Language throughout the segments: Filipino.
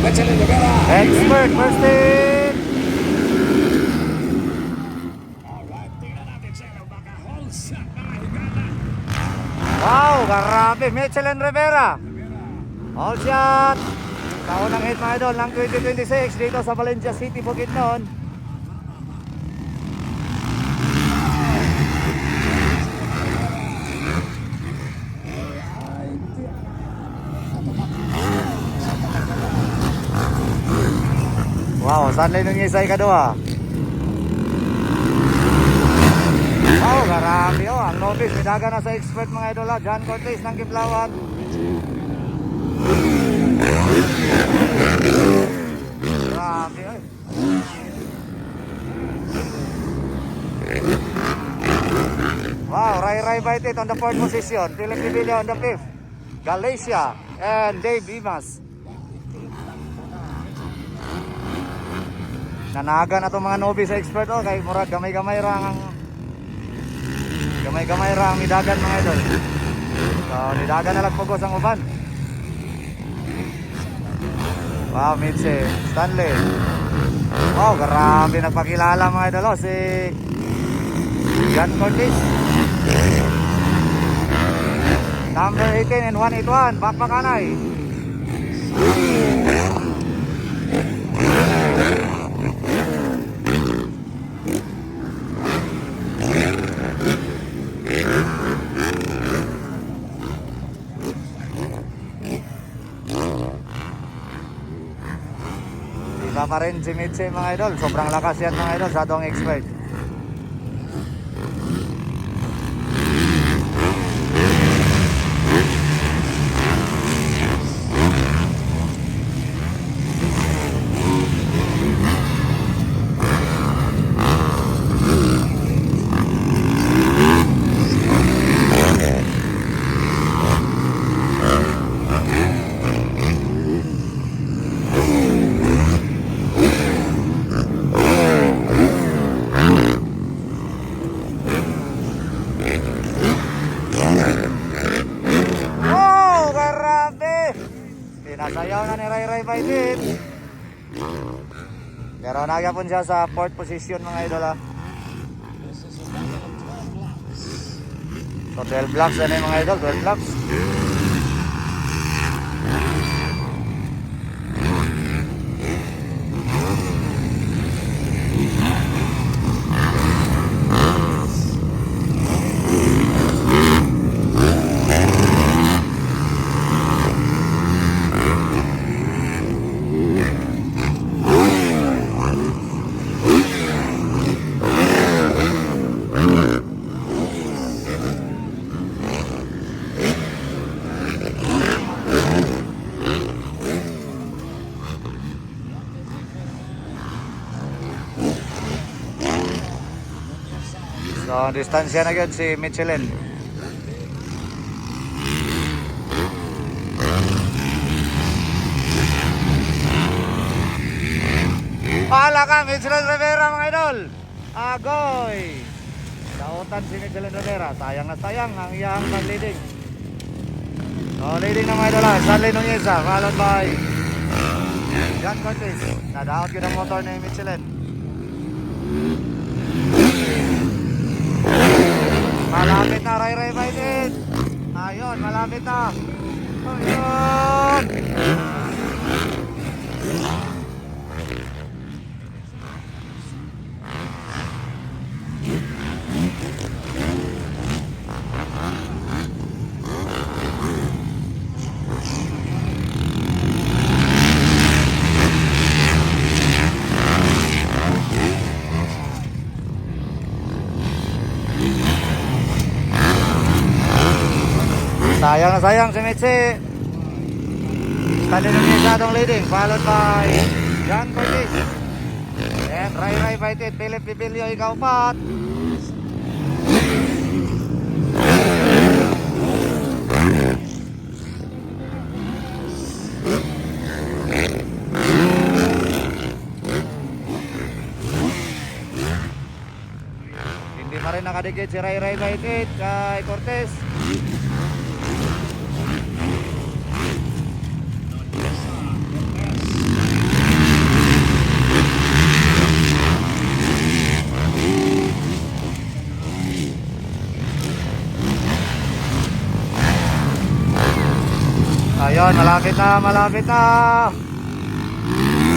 Michelin Rivera. Expert, first hit. Alright, tingnan natin siya. Baka whole shot mga higala. Wow, grabe. Michelin Rivera. All shot. Kaunang hit mga idol ng 2026 dito sa Valencia City, Bukidnon. Wow, Stanley Nunez ay kadua. Wow, grabe oh. Ang novice, midaga na sa expert mga idol. John Cortez ng Kiplawan. Grabe oh. Wow, Ray Bite it on the 4th position. Philip Villa on the 5th. Galicia and Dave Imas. Nanaga na itong mga novice sa expert oh, kay murag gamay-gamay ra ang midagan mga idol. So midagan na lang pugos ang uban. Wow, Mitse, Stanley. Oh, grabe nagpakilala mga idol oh, si John Cortez. Number 18 and 181, Bakbakanay. Iba pa rin si Mitse mga idol. Sobrang lakas yan mga idol sa atong expert. Nasayaw na ni Ray Baitin. Pero nagyapon siya sa 4th position mga idol ha. So 12 blocks na mga idol, 12 blocks. So, distansya na yun si Michelin. Pahala ka, Michelin Rivera mga idol. Agoy. Dautan si Michelin Rivera. Sayang na sayang ang iyang pag-leading. So, leading na mga idol ha. Stanley Nunez followed by John Cortez. Nadaot yun ang motor ni Michelin. Malapit na Ray Baitin. Ayun, malapit na. Ayun. Sayang na sayang si Mitsi. Stanley Nunez atong leading, followed by John Cortez and Ray Baitin. Philip Pibilio ikaw pat. Hindi pa rin nakadikit si Ray Baitin kay Cortez. Ayun, malapit na, malapit na.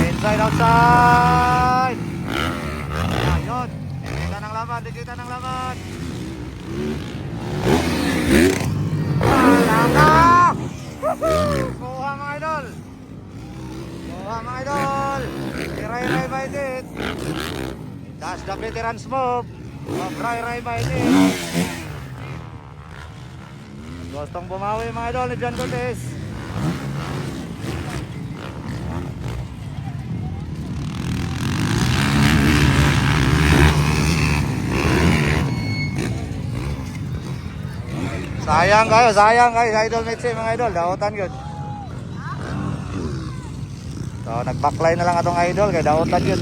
Inside, outside. Ayun, dikita ng laban, dikita ng laban. Malaka! Kuha mga idol. Kuha mga idol. Ray-ray bite it. That's the veteran's move of Ray-ray bite it. Gustong bumawi mga idol ni John Cortez. sayang kayo sa idol Mitzi mga idol, daotan yun. So nag-backline na lang atong idol kay daotan yun.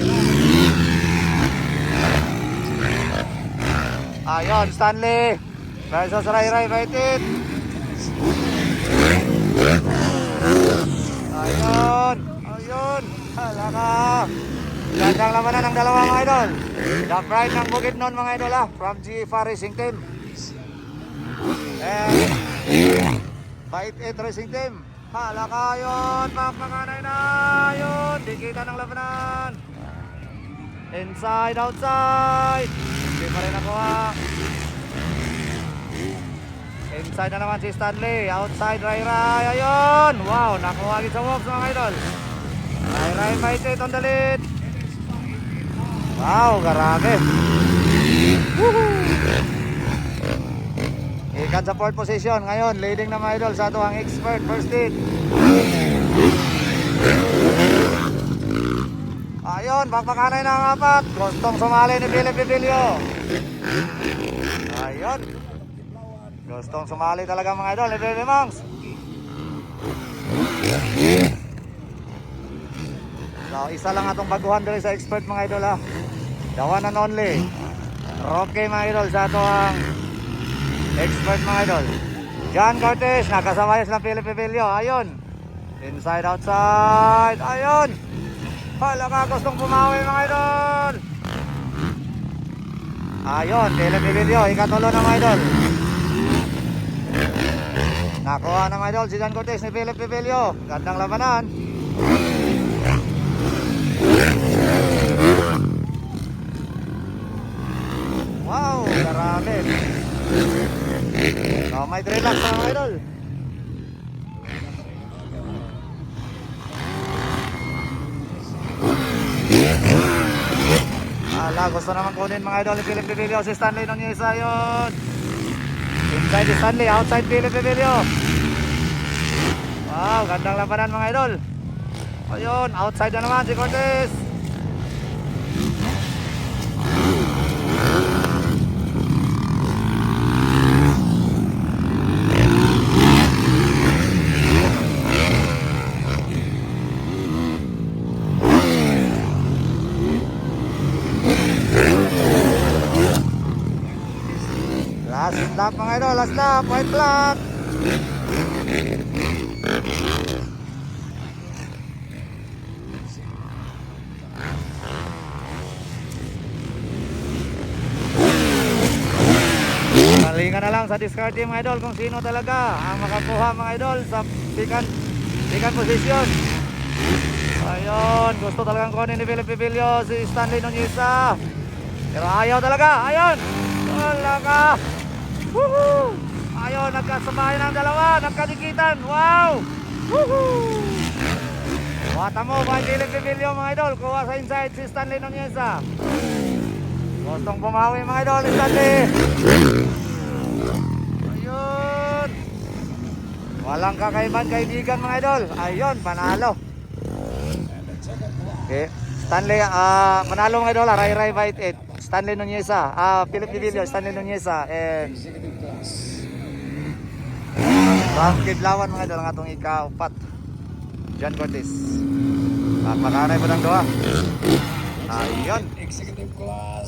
Ayun, Stanley versus Ray-ray Baitit. Ayun, halaka. Gandang labanan ng dalawa mga idol. The pride ng Bukidnon mga idol from GFR Racing Team. And Baitit Racing Team. Halaka yun, papanganay na yun. Dikita ng labanan. Inside, outside. Hindi pa rin nakuha. Inside na naman si Stanley. Outside, Ray-ray. Ayun. Wow, nakuha agad sa walks mga idol. Ray-ray Baitit on the lead. Wow, grabe. Woohoo! Ikan sa fourth position. Ngayon, leading na mga idol sa ito ang expert first lead. Ayun, bakbakanay na ang apat. Gustong sumali ni Philip Pibilio. Ayun. Gustong sumali talaga mga idol ni Billy Monks. So, isa lang atong baguhan dito sa expert mga idol The one and only. Rocky mga idol sa ito ang expert mga idol. John Cortez, nakasamayos ng Philip Pibilio. Ayun. Inside, outside. Ayun. Halaka, gustong pumawi mga idol. Ayun, Philip Pibilio. Ikatulo na mga idol. Nakuha ng idol si John Cortez ni Philip Pibilio. Gandang labanan. Wow, karami. So, may 3 laps na mga idol. Gusto naman kunin mga idol ni Philip Pibilio si Stanley Nunez. Ayun. Inside si Stanley, outside Philip Pibilio. Wow, gandang labanan mga idol. Ayun, outside na naman si Cortez. Last lap mga idol, last lap, white flag. Malingan na lang sa discard team mga idol kung sino talaga ang makakuha mga idol sa second position. Ayun, gusto talagang kunin ni Philip Pibilio si Stanley Nunez. Pero ayaw talaga, ayun. Wala ka. Woohoo! Ayun, nagkasabayan ang dalawa, nagkadikitan. Wow! Woohoo! Wata mo ba Philip Pibilio mga idol? Kuha sa inside si Stanley Nunez. Gustong bumawi mga idol ni Stanley. Ayun. Walang kakaiban kaibigan mga idol. Ayun, panalo. Okay. Stanley, manalo mga idol, Ray-ray Baitit. Stanley Nunez, Philip Pibilio, Stanley Nunez, and Kidlawan mga idol ang atong ika-4. John Cortez. At makanay po ng doha. Ayun. Executive class.